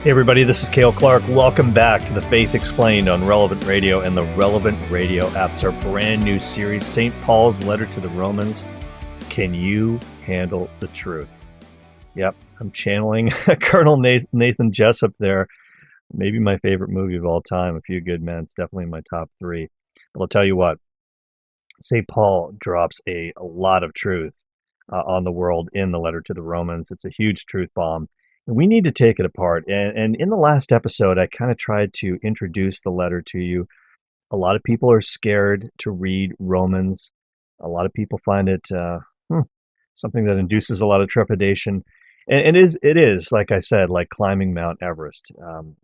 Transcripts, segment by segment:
Hey everybody, this is Cale Clarke. Welcome back to The Faith Explained on Relevant Radio and the Relevant Radio app. It's our brand new series, St. Paul's Letter to the Romans. Can you handle the truth? Yep, I'm channeling Colonel Nathan Jessup there. Maybe my favorite movie of all time, A Few Good Men. It's definitely in my top three. But I'll tell you what, St. Paul drops a lot of truth on the world in the letter to the Romans. It's a huge truth bomb. And we need to take it apart. And in the last episode, I kind of tried to introduce the letter to you. A lot of people are scared to read Romans. A lot of people find it something that induces a lot of trepidation. And it is, like I said, like climbing Mount Everest.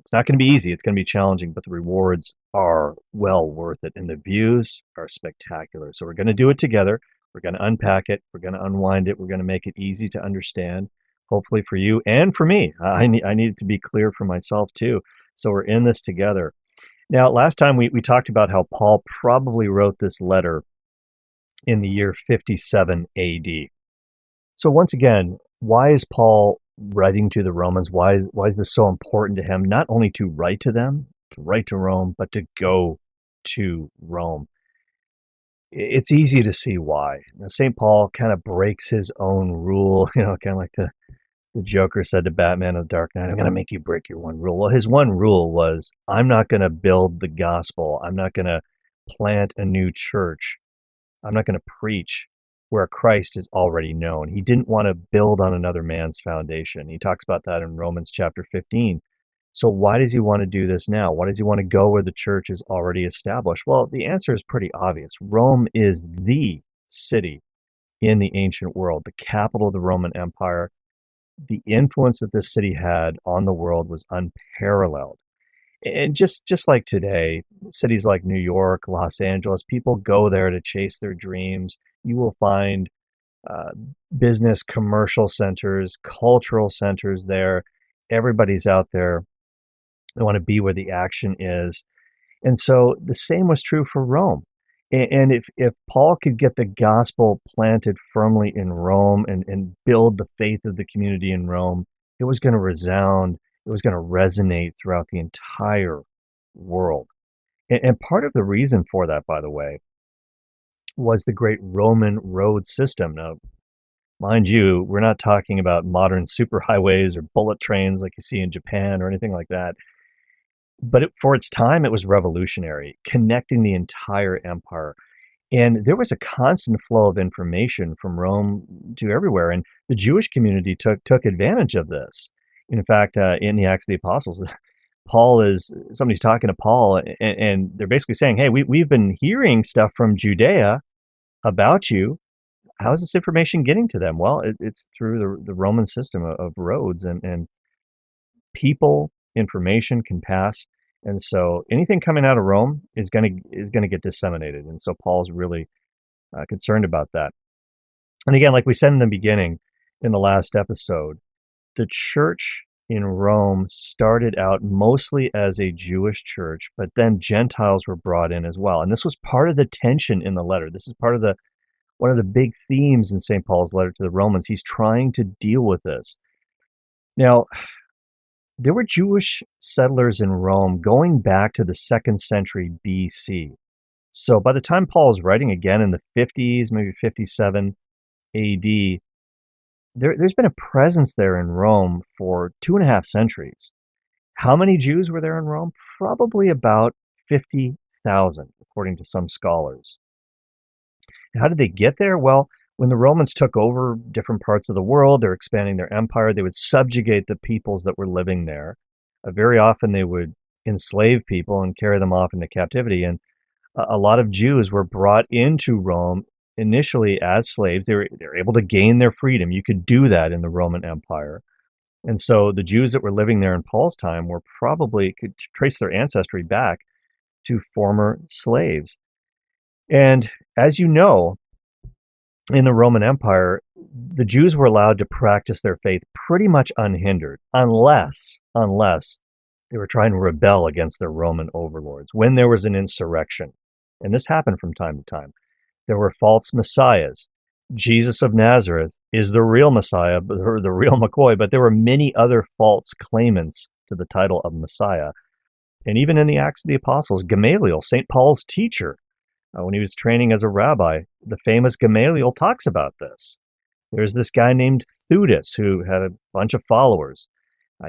It's not going to be easy. It's going to be challenging, but the rewards are well worth it. And the views are spectacular. So we're going to do it together. We're going to unpack it. We're going to unwind it. We're going to make it easy to understand. Hopefully for you and for me. I need it to be clear for myself too. So we're in this together. Now, last time we talked about how Paul probably wrote this letter in the year 57 AD. So once again, why is Paul writing to the Romans? Why is this so important to him? Not only to write to them, to write to Rome, but to go to Rome. It's easy to see why. Now, St. Paul kind of breaks his own rule, kind of like the Joker said to Batman of the Dark Knight, I'm going to make you break your one rule. Well, his one rule was, I'm not going to build the gospel. I'm not going to plant a new church. I'm not going to preach where Christ is already known. He didn't want to build on another man's foundation. He talks about that in Romans chapter 15. So why does he want to do this now? Why does he want to go where the church is already established? Well, the answer is pretty obvious. Rome is the city in the ancient world, the capital of the Roman Empire. The influence that this city had on the world was unparalleled. And just like today, cities like New York, Los Angeles, people go there to chase their dreams. You will find business, commercial centers, cultural centers there. Everybody's out there. They want to be where the action is. And so the same was true for Rome. And if Paul could get the gospel planted firmly in Rome and build the faith of the community in Rome, it was going to resound, it was going to resonate throughout the entire world. And part of the reason for that, by the way, was the great Roman road system. Now, mind you, we're not talking about modern superhighways or bullet trains like you see in Japan or anything like that. But for its time, it was revolutionary, connecting the entire empire. And there was a constant flow of information from Rome to everywhere. And the Jewish community took advantage of this. In fact, in the Acts of the Apostles, somebody's talking to Paul, and they're basically saying, hey, we've been hearing stuff from Judea about you. How's this information getting to them? Well, it's through the Roman system of roads and people. Information can pass, and so anything coming out of Rome is going to get disseminated. And so Paul's really concerned about that. And again, like we said in the beginning, in the last episode, the church in Rome started out mostly as a Jewish church, but then Gentiles were brought in as well. And this was part of the tension in the letter. This is part of one of the big themes in St. Paul's letter to the Romans. He's trying to deal with this. Now, there were Jewish settlers in Rome going back to the 2nd century BC. So by the time Paul is writing again in the 50s, maybe 57 AD, there's been a presence there in Rome for 2.5 centuries. How many Jews were there in Rome? Probably about 50,000, according to some scholars. How did they get there? Well, when the Romans took over different parts of the world, they're expanding their empire, they would subjugate the peoples that were living there. Very often they would enslave people and carry them off into captivity. And a lot of Jews were brought into Rome initially as slaves. They were able to gain their freedom. You could do that in the Roman Empire. And so the Jews that were living there in Paul's time could trace their ancestry back to former slaves. And as you know, in the Roman Empire, the Jews were allowed to practice their faith pretty much unhindered, unless they were trying to rebel against their Roman overlords, when there was an insurrection. And this happened from time to time. There were false messiahs. Jesus of Nazareth is the real Messiah, or the real McCoy, but there were many other false claimants to the title of Messiah. And even in the Acts of the Apostles, Gamaliel, St. Paul's teacher, when he was training as a rabbi, the famous Gamaliel talks about this. There's this guy named Theudas who had a bunch of followers.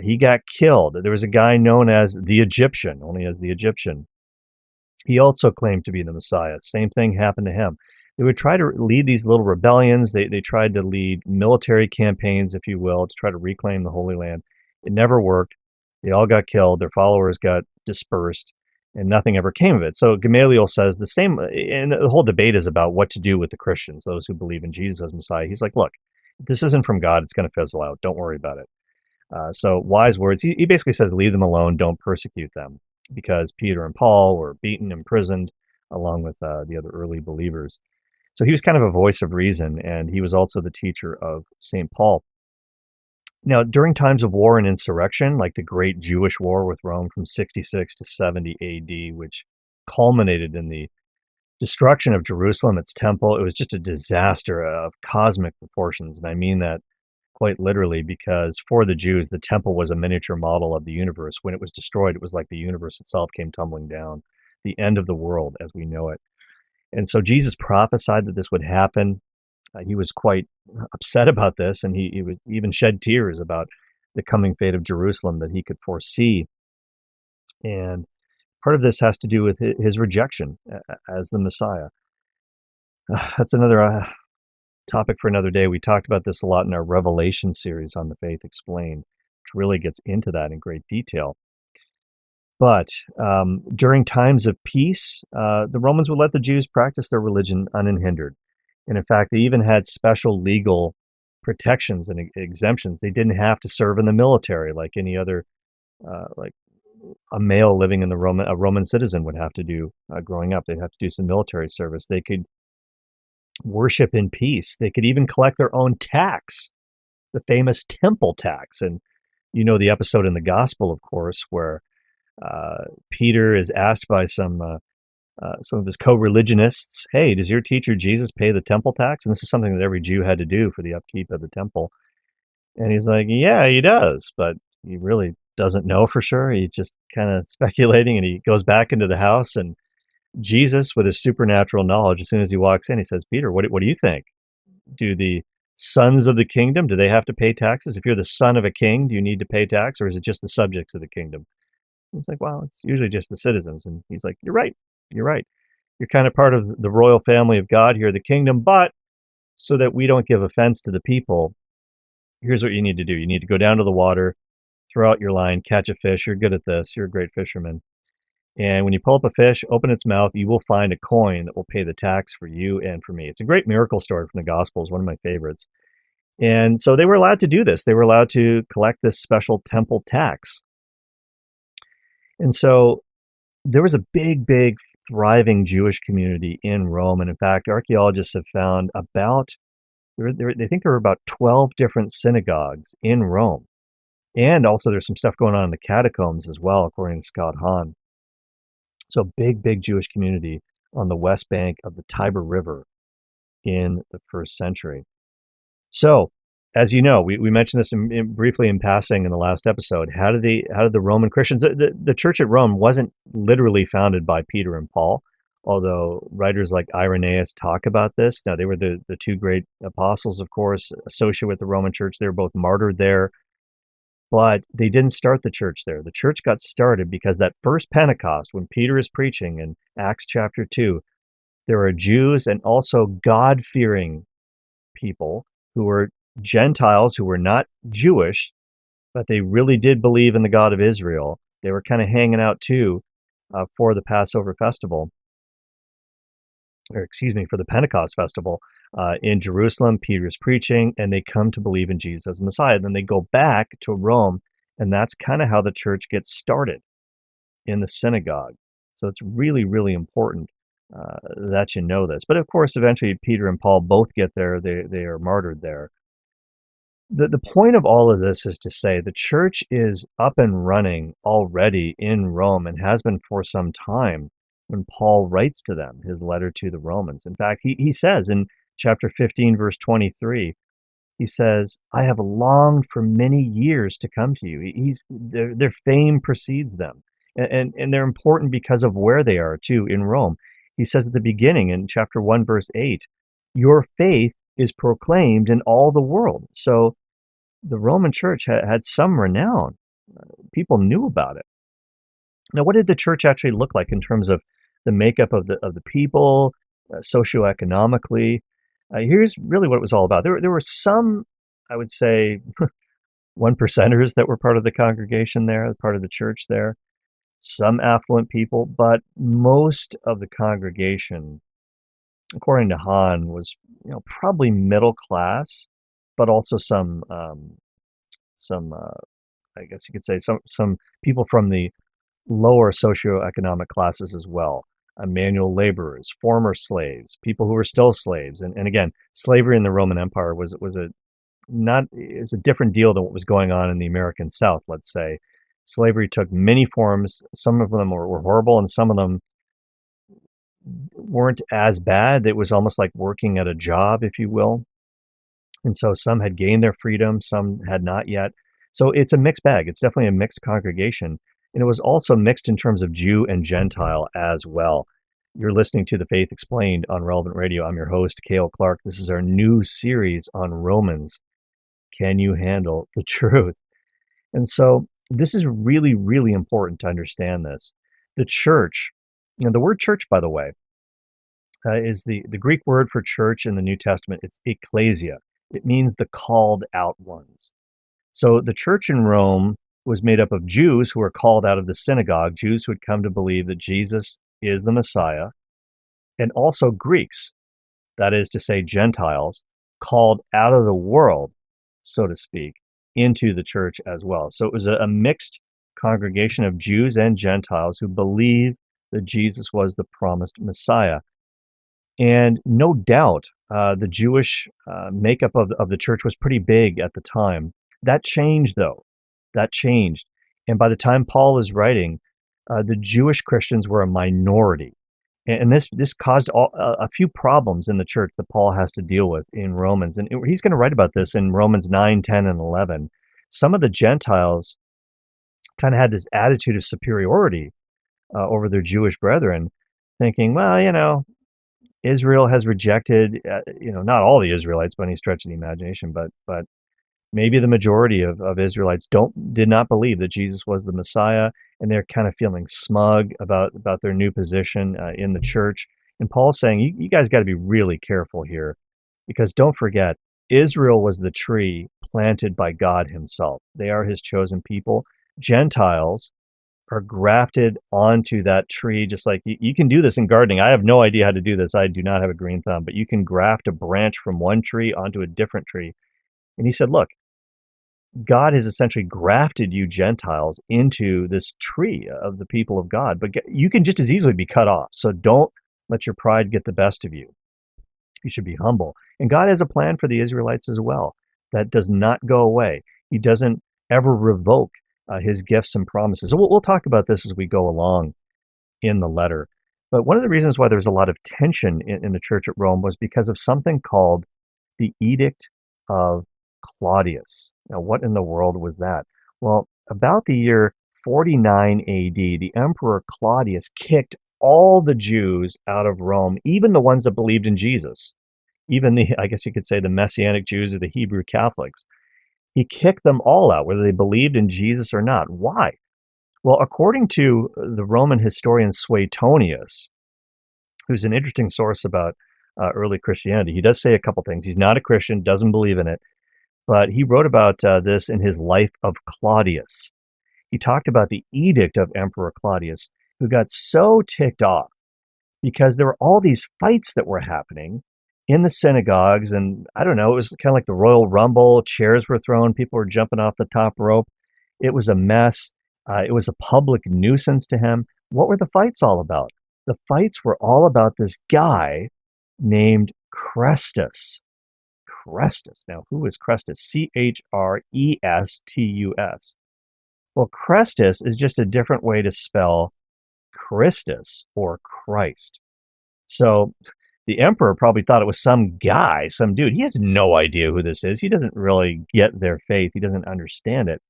He got killed. There was a guy known as the Egyptian, only as the Egyptian. He also claimed to be the Messiah. Same thing happened to him. They would try to lead these little rebellions. They tried to lead military campaigns, if you will, to try to reclaim the Holy Land. It never worked. They all got killed. Their followers got dispersed, and nothing ever came of it. So Gamaliel says the same, and the whole debate is about what to do with the Christians, those who believe in Jesus as Messiah. He's like, look, if this isn't from God, it's going to fizzle out. Don't worry about it. So wise words. He basically says, leave them alone. Don't persecute them, because Peter and Paul were beaten, imprisoned, along with the other early believers. So he was kind of a voice of reason, and he was also the teacher of St. Paul. Now, during times of war and insurrection, like the Great Jewish War with Rome from 66 to 70 AD, which culminated in the destruction of Jerusalem, its temple, it was just a disaster of cosmic proportions. And I mean that quite literally, because for the Jews, the temple was a miniature model of the universe. When it was destroyed, it was like the universe itself came tumbling down, the end of the world as we know it. And so Jesus prophesied that this would happen. He was quite upset about this, and he would even shed tears about the coming fate of Jerusalem that he could foresee. And part of this has to do with his rejection as the Messiah. That's another topic for another day. We talked about this a lot in our Revelation series on the Faith Explained, which really gets into that in great detail. But during times of peace, the Romans would let the Jews practice their religion unhindered. And in fact, they even had special legal protections and exemptions. They didn't have to serve in the military like any other, like a male living in a Roman citizen would have to do growing up. They'd have to do some military service. They could worship in peace. They could even collect their own tax, the famous temple tax. And you know the episode in the Gospel, of course, where Peter is asked by some of his co-religionists, hey, does your teacher Jesus pay the temple tax? And this is something that every Jew had to do for the upkeep of the temple. And he's like, yeah, he does, but he really doesn't know for sure. He's just kind of speculating, and he goes back into the house, and Jesus, with his supernatural knowledge, as soon as he walks in, he says, Peter, what do you think? Do the sons of the kingdom, do they have to pay taxes? If you're the son of a king, do you need to pay tax, or is it just the subjects of the kingdom? He's like, well, it's usually just the citizens. And he's like, you're right. You're kind of part of the royal family of God here, the kingdom, but so that we don't give offense to the people, here's what you need to do. You need to go down to the water, throw out your line, catch a fish. You're good at this. You're a great fisherman. And when you pull up a fish, open its mouth, you will find a coin that will pay the tax for you and for me. It's a great miracle story from the Gospels, one of my favorites. And so they were allowed to do this. They were allowed to collect this special temple tax. And so there was a big, thriving Jewish community in Rome. And in fact, archaeologists have found they think there were about 12 different synagogues in Rome. And also there's some stuff going on in the catacombs as well, according to Scott Hahn. So big Jewish community on the west bank of the Tiber River in the first century. So, as you know, we mentioned this briefly in passing in the last episode. How did the Roman Christians, the church at Rome wasn't literally founded by Peter and Paul, although writers like Irenaeus talk about this. Now, they were the two great apostles, of course, associated with the Roman church. They were both martyred there, but they didn't start the church there. The church got started because that first Pentecost, when Peter is preaching in Acts chapter 2, there are Jews and also God-fearing people who were Gentiles who were not Jewish, but they really did believe in the God of Israel. They were kind of hanging out too for the Passover festival, for the Pentecost festival in Jerusalem. Peter's preaching, and they come to believe in Jesus as Messiah. Then they go back to Rome, and that's kind of how the church gets started, in the synagogue. So it's really important that you know this. But of course, eventually Peter and Paul both get there. They are martyred there. The point of all of this is to say the church is up and running already in Rome, and has been for some time when Paul writes to them, his letter to the Romans. In fact, he says in chapter 15, verse 23, he says, I have longed for many years to come to you. Their fame precedes them. And they're important because of where they are, too, in Rome. He says at the beginning in chapter 1, verse 8, your faith is proclaimed in all the world. So the Roman church had some renown. People knew about it. Now, what did the church actually look like in terms of the makeup of the people, socioeconomically? Here's really what it was all about. There were some, I would say, one percenters that were part of the congregation there, part of the church there, some affluent people, but most of the congregation, according to Hahn, was probably middle class, but also some I guess you could say some people from the lower socioeconomic classes as well. Manual laborers, former slaves, people who were still slaves, and again, slavery in the Roman Empire was a different deal than what was going on in the American South. Let's say, slavery took many forms. Some of them were horrible, and some of them weren't as bad. It was almost like working at a job, if you will. And so some had gained their freedom, some had not yet. So it's a mixed bag. It's definitely a mixed congregation. And it was also mixed in terms of Jew and Gentile as well. You're listening to The Faith Explained on Relevant Radio. I'm your host, Cale Clarke. This is our new series on Romans. Can you handle the truth? And so this is really, really important to understand this. The church, the word church, by the way, is the Greek word for church in the New Testament. It's ecclesia. It means the called out ones. So the church in Rome was made up of Jews who were called out of the synagogue, Jews who had come to believe that Jesus is the Messiah, and also Greeks, that is to say Gentiles, called out of the world, so to speak, into the church as well. So it was a mixed congregation of Jews and Gentiles who believed that Jesus was the promised Messiah. And no doubt, the Jewish makeup of the church was pretty big at the time. That changed, though. That changed. And by the time Paul is writing, the Jewish Christians were a minority. And this caused a few problems in the church that Paul has to deal with in Romans. And he's going to write about this in Romans 9, 10, and 11. Some of the Gentiles kind of had this attitude of superiority over their Jewish brethren, thinking, well, Israel has rejected, not all the Israelites by any stretch of the imagination, but maybe the majority of Israelites did not believe that Jesus was the Messiah, and they're kind of feeling smug about their new position in the church. And Paul's saying, you guys got to be really careful here, because don't forget, Israel was the tree planted by God himself. They are his chosen people. Gentiles are grafted onto that tree, just like you can do this in gardening. I have no idea how to do this. I do not have a green thumb, but you can graft a branch from one tree onto a different tree. And he said, look, God has essentially grafted you Gentiles into this tree of the people of God, but you can just as easily be cut off. So don't let your pride get the best of you. You should be humble. And God has a plan for the Israelites as well that does not go away. He doesn't ever revoke his gifts and promises. So we'll talk about this as we go along in the letter. But one of the reasons why there was a lot of tension in the church at Rome was because of something called the Edict of Claudius. Now, what in the world was that? Well, about the year 49 AD, the Emperor Claudius kicked all the Jews out of Rome, even the ones that believed in Jesus, even I guess you could say the Messianic Jews or the Hebrew Catholics. He kicked them all out, whether they believed in Jesus or not. Why? Well, according to the Roman historian Suetonius, who's an interesting source about early Christianity, he does say a couple things. He's not a Christian, doesn't believe in it, but he wrote about this in his Life of Claudius. He talked about the edict of Emperor Claudius, who got so ticked off because there were all these fights that were happening in the synagogues, and I don't know, it was kind of like the Royal Rumble. Chairs were thrown, people were jumping off the top rope. It was a mess. It was a public nuisance to him. What were the fights all about? The fights were all about this guy named Chrestus. Chrestus. Now, who is Chrestus? Chrestus. Well, Chrestus is just a different way to spell Christus or Christ. So The emperor probably thought it was some guy, some dude. He has no idea who this is. He doesn't really get their faith. He doesn't understand it.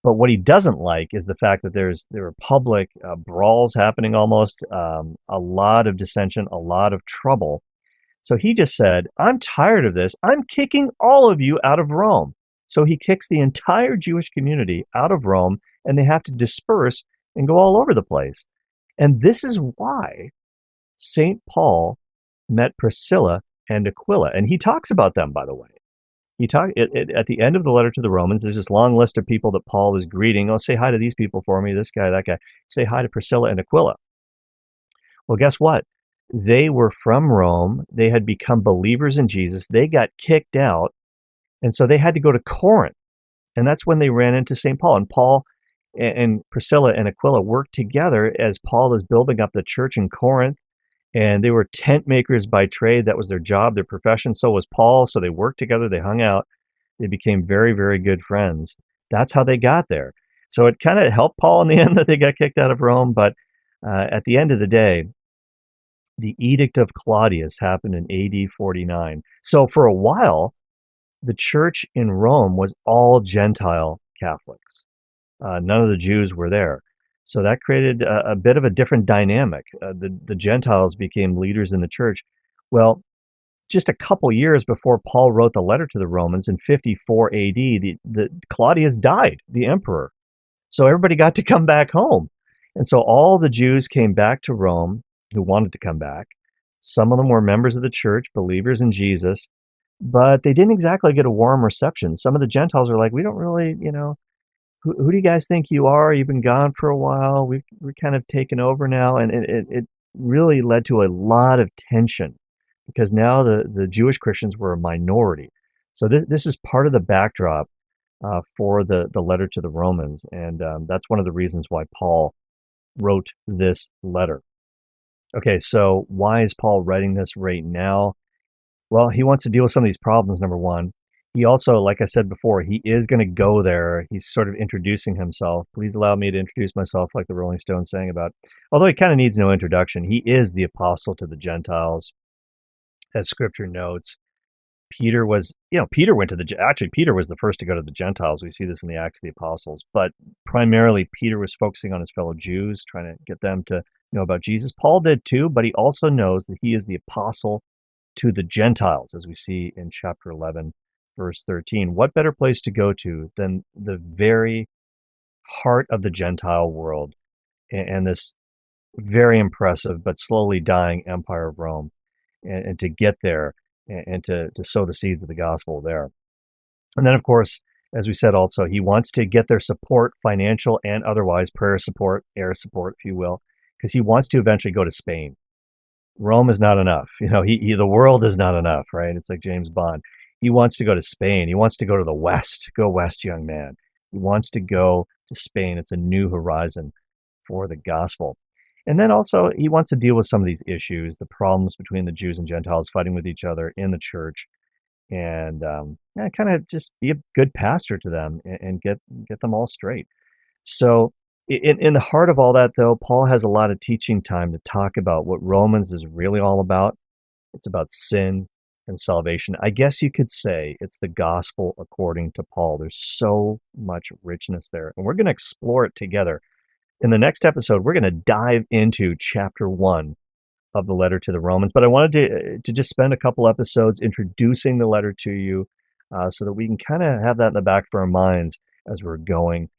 But what he doesn't like is the fact that there are public brawls happening almost, a lot of dissension, a lot of trouble. So he just said, I'm tired of this. I'm kicking all of you out of Rome. So he kicks the entire Jewish community out of Rome, and they have to disperse and go all over the place. And this is why St. Paul met Priscilla and Aquila. And he talks about them, by the way. At the end of the letter to the Romans, there's this long list of people that Paul is greeting. Oh, say hi to these people for me, this guy, that guy. Say hi to Priscilla and Aquila. Well, guess what? They were from Rome. They had become believers in Jesus. They got kicked out, and so they had to go to Corinth. And that's when they ran into St. Paul. And Paul and Priscilla and Aquila worked together as Paul is building up the church in Corinth. And they were tent makers by trade. That was their job, their profession. So was Paul. So they worked together. They hung out. They became very, very good friends. That's how they got there. So it kind of helped Paul in the end that they got kicked out of Rome. But at the end of the day, the Edict of Claudius happened in AD 49. So for a while, the church in Rome was all Gentile Catholics. None of the Jews were there. So that created a bit of a different dynamic. The Gentiles became leaders in the church. Well, just a couple years before Paul wrote the letter to the Romans in 54 AD, the Claudius died, the emperor. So everybody got to come back home. And so all the Jews came back to Rome who wanted to come back. Some of them were members of the church, believers in Jesus, but they didn't exactly get a warm reception. Some of the Gentiles are like, we don't really, who do you guys think you are? You've been gone for a while. We're kind of taken over now. And it really led to a lot of tension because now the Jewish Christians were a minority. So this is part of the backdrop for the letter to the Romans. And that's one of the reasons why Paul wrote this letter. Okay, so why is Paul writing this right now? Well, he wants to deal with some of these problems, number one. He also, like I said before, he is going to go there. He's sort of introducing himself. Please allow me to introduce myself, like the Rolling Stones sang about. Although he kind of needs no introduction. He is the apostle to the Gentiles, as Scripture notes. Peter was the first to go to the Gentiles. We see this in the Acts of the Apostles. But primarily, Peter was focusing on his fellow Jews, trying to get them to know about Jesus. Paul did too, but he also knows that he is the apostle to the Gentiles, as we see in chapter 11, verse 13. What better place to go to than the very heart of the Gentile world and this very impressive but slowly dying empire of Rome, and to get there and to sow the seeds of the gospel there. And then, of course, as we said also, he wants to get their support, financial and otherwise, prayer support, air support, if you will, because he wants to eventually go to Spain. Rome is not enough. The world is not enough, right? It's like James Bond. He wants to go to Spain. He wants to go to the West. Go West, young man. He wants to go to Spain. It's a new horizon for the gospel. And then also, he wants to deal with some of these issues, the problems between the Jews and Gentiles fighting with each other in the church, and kind of just be a good pastor to them and get them all straight. So in the heart of all that, though, Paul has a lot of teaching time to talk about what Romans is really all about. It's about sin and salvation. I guess you could say it's the gospel according to Paul. There's so much richness there, and we're going to explore it together. In the next episode, we're going to dive into chapter 1 of the letter to the Romans, but I wanted to just spend a couple episodes introducing the letter to you so that we can kind of have that in the back of our minds as we're going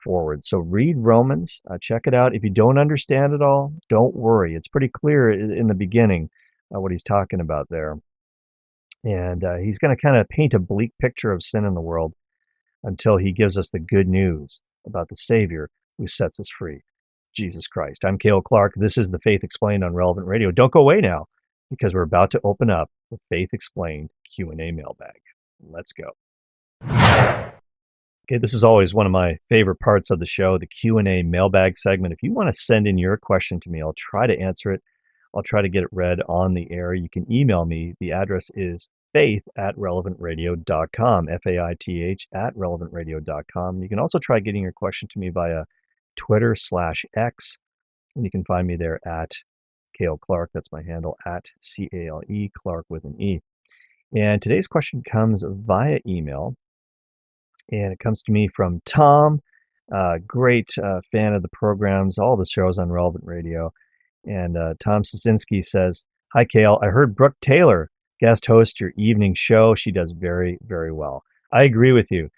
forward. So read Romans, check it out. If you don't understand it all, don't worry. It's pretty clear in the beginning what he's talking about there. And he's going to kind of paint a bleak picture of sin in the world until he gives us the good news about the Savior who sets us free, Jesus Christ. I'm Cale Clarke. This is The Faith Explained on Relevant Radio. Don't go away now, because we're about to open up the Faith Explained Q&A mailbag. Let's go. Okay, this is always one of my favorite parts of the show, the Q&A mailbag segment. If you want to send in your question to me, I'll try to answer it. I'll try to get it read on the air. You can email me. The address is faith@relevantradio.com, faith@relevantradio.com. You can also try getting your question to me via Twitter/X, and you can find me there at Cale Clarke. That's my handle, at C-A-L-E, Clarke with an E. And today's question comes via email, and it comes to me from Tom, great fan of the programs, all the shows on Relevant Radio. And Tom Sosinski says, "Hi, Cale. I heard Brooke Taylor guest host your evening show. She does very, very well." I agree with you.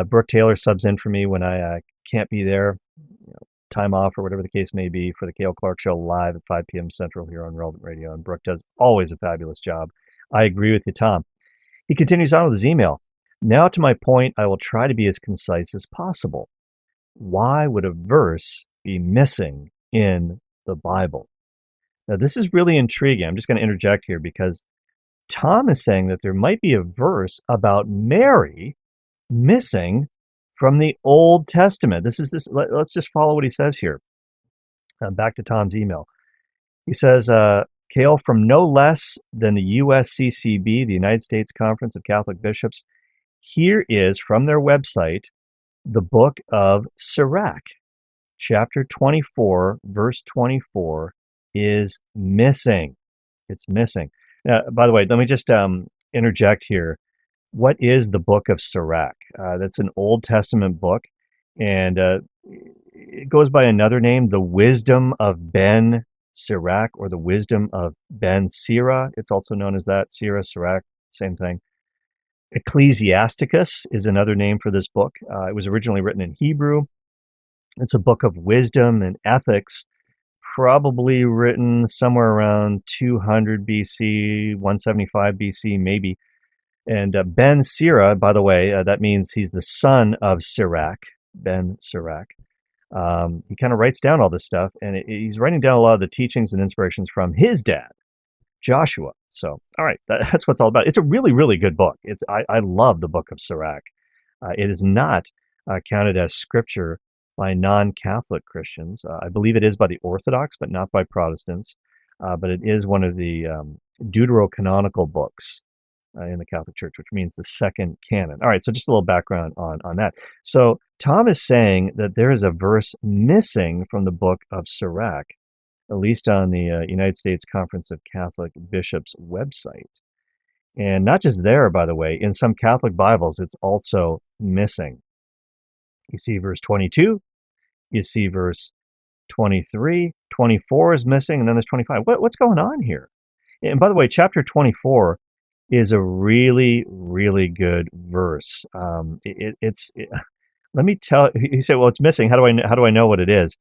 Brooke Taylor subs in for me when I can't be there, time off or whatever the case may be, for the Cale Clarke Show live at 5 p.m. Central here on Relevant Radio. And Brooke does always a fabulous job. I agree with you, Tom. He continues on with his email. "Now to my point, I will try to be as concise as possible. Why would a verse be missing in the Bible?" Now, this is really intriguing. I'm just going to interject here because Tom is saying that there might be a verse about Mary missing from the Old Testament. Let's just follow what he says here. Back to Tom's email. He says, "Cale, from no less than the USCCB, the United States Conference of Catholic Bishops, here is from their website the book of Sirach. Chapter 24, verse 24 is missing. It's missing." By the way, let me just interject here. What is the book of Sirach? That's an Old Testament book, and it goes by another name, the Wisdom of Ben Sirach, or the Wisdom of Ben Sirach. It's also known as that, Sirach, Sirach, same thing. Ecclesiasticus is another name for this book. It was originally written in Hebrew. It's a book of wisdom and ethics, probably written somewhere around 200 BC, 175 BC, maybe. And Ben Sirach, by the way, that means he's the son of Sirach, Ben Sirach. He kind of writes down all this stuff, and he's writing down a lot of the teachings and inspirations from his dad, Joshua. So, all right, that's what it's all about. It's a really, really good book. I love the book of Sirach. It is not counted as scripture by non-Catholic Christians. I believe it is by the Orthodox, but not by Protestants. But it is one of the deuterocanonical books in the Catholic Church, which means the second canon. All right, so just a little background on that. So Tom is saying that there is a verse missing from the book of Sirach, at least on the United States Conference of Catholic Bishops website. And not just there, by the way, in some Catholic Bibles, it's also missing. You see verse 22, you see verse 23, 24 is missing, and then there's 25. What's going on here? And by the way, chapter 24 is a really, really good verse. Let me tell you, say, well, it's missing. How do I know what it is?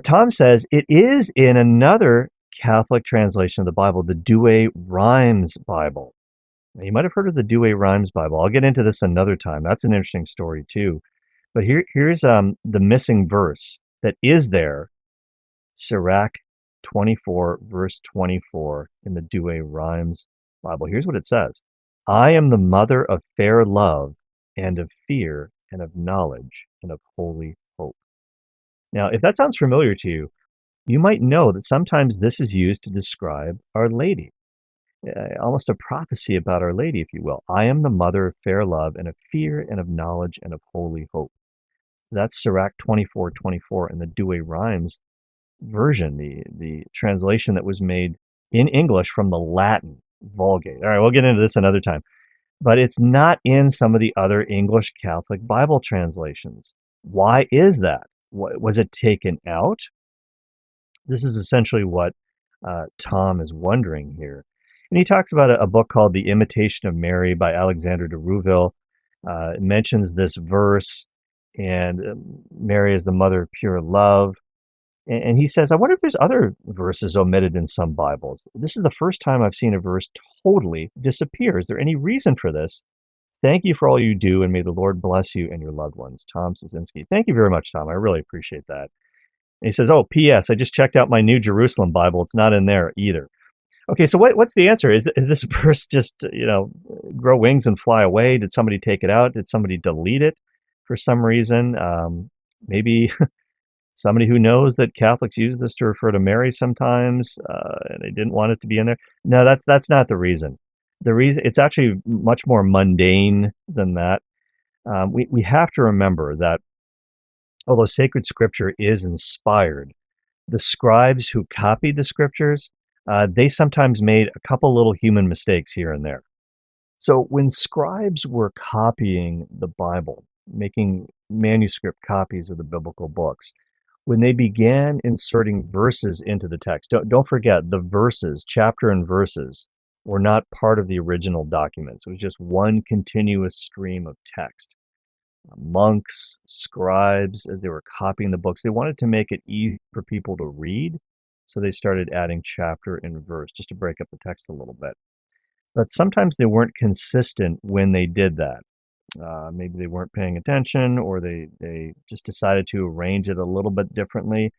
Tom says it is in another Catholic translation of the Bible, the Douay-Rheims Bible. Now, you might have heard of the Douay-Rheims Bible. I'll get into this another time. That's an interesting story too. But here's the missing verse that is there, Sirach 24, verse 24 in the Douay-Rheims Bible. Here's what it says. "I am the mother of fair love and of fear and of knowledge and of holy hope." Now, if that sounds familiar to you, you might know that sometimes this is used to describe Our Lady. Almost a prophecy about Our Lady, if you will. "I am the mother of fair love and of fear and of knowledge and of holy hope." That's Sirach 24:24 in the Douay-Rheims version, the translation that was made in English from the Latin Vulgate. All right, we'll get into this another time. But it's not in some of the other English Catholic Bible translations. Why is that? Was it taken out? This is essentially what Tom is wondering here. And he talks about a book called The Imitation of Mary by Alexander de Rouville. It mentions this verse, and Mary is the mother of pure love. And he says, I wonder if there's other verses omitted in some Bibles. This is the first time I've seen a verse totally disappear. Is there any reason for this? Thank you for all you do, and may the Lord bless you and your loved ones. Tom Sosinski. Thank you very much, Tom. I really appreciate that. And he says, oh, P.S. I just checked out my New Jerusalem Bible. It's not in there either. Okay, so what's the answer? Is this verse just, grow wings and fly away? Did somebody take it out? Did somebody delete it for some reason? Maybe somebody who knows that Catholics use this to refer to Mary sometimes, and they didn't want it to be in there. No, that's not the reason. The reason, it's actually much more mundane than that. We have to remember that although sacred scripture is inspired, The scribes who copied the scriptures, they sometimes made a couple little human mistakes here and there. So when scribes were copying the Bible, making manuscript copies of the biblical books, when they began inserting verses into the text, don't forget the verses, chapter and verses, were not part of the original documents. It was just one continuous stream of text. Monks, scribes, as they were copying the books, they wanted to make it easy for people to read, so they started adding chapter and verse just to break up the text a little bit. But sometimes they weren't consistent when they did that. Maybe they weren't paying attention, or they just decided to arrange it a little bit differently.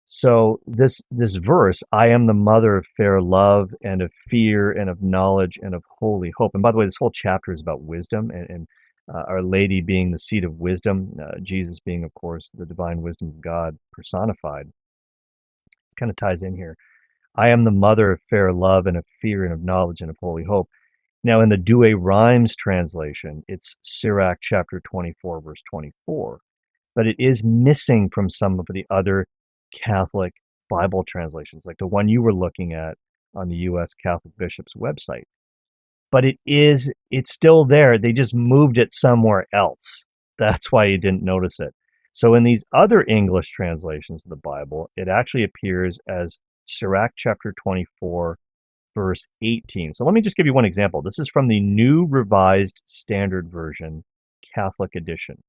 So this verse, I am the mother of fair love and of fear and of knowledge and of holy hope. And by the way, this whole chapter is about wisdom and Our Lady being the seat of wisdom, Jesus being, of course, the divine wisdom of God personified. It kind of ties in here. I am the mother of fair love and of fear and of knowledge and of holy hope. Now, in the Douay-Rheims translation, it's Sirach chapter 24, verse 24. But it is missing from some of the other Catholic Bible translations, like the one you were looking at on the U.S. Catholic Bishop's website. But it's still there. They just moved it somewhere else. That's why you didn't notice it. So in these other English translations of the Bible, it actually appears as Sirach chapter 24, verse 18. So let me just give you one example. This is from the New Revised Standard Version, Catholic edition.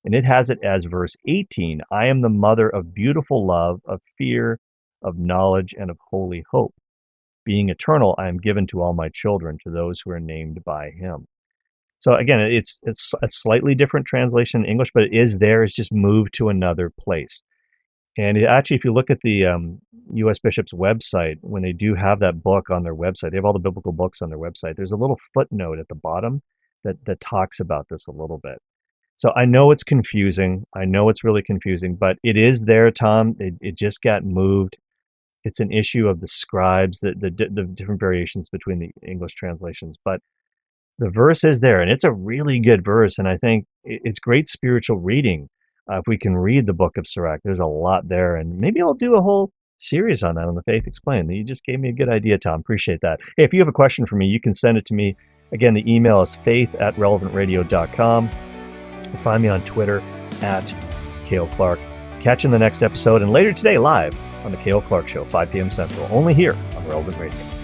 And it has it as verse 18, I am the mother of beautiful love, of fear, of knowledge, and of holy hope. Being eternal, I am given to all my children, to those who are named by him. So again, it's a slightly different translation in English, but it is there. It's just moved to another place. And actually, if you look at the U.S. Bishop's website, when they do have that book on their website, they have all the biblical books on their website. There's a little footnote at the bottom that talks about this a little bit. So I know it's confusing. I know it's really confusing, but it is there, Tom. It just got moved. It's an issue of the scribes, the different variations between the English translations. But the verse is there, and it's a really good verse. And I think it's great spiritual reading. If we can read the book of Sirach, there's a lot there. And maybe I'll do a whole series on that on the Faith Explained. You just gave me a good idea, Tom. Appreciate that. Hey, if you have a question for me, you can send it to me. Again, the email is faith@relevantradio.com. Find me on Twitter @Cale Clarke. Catch you in the next episode and later today live on the Cale Clarke Show, 5 p.m. Central, only here on Relevant Radio.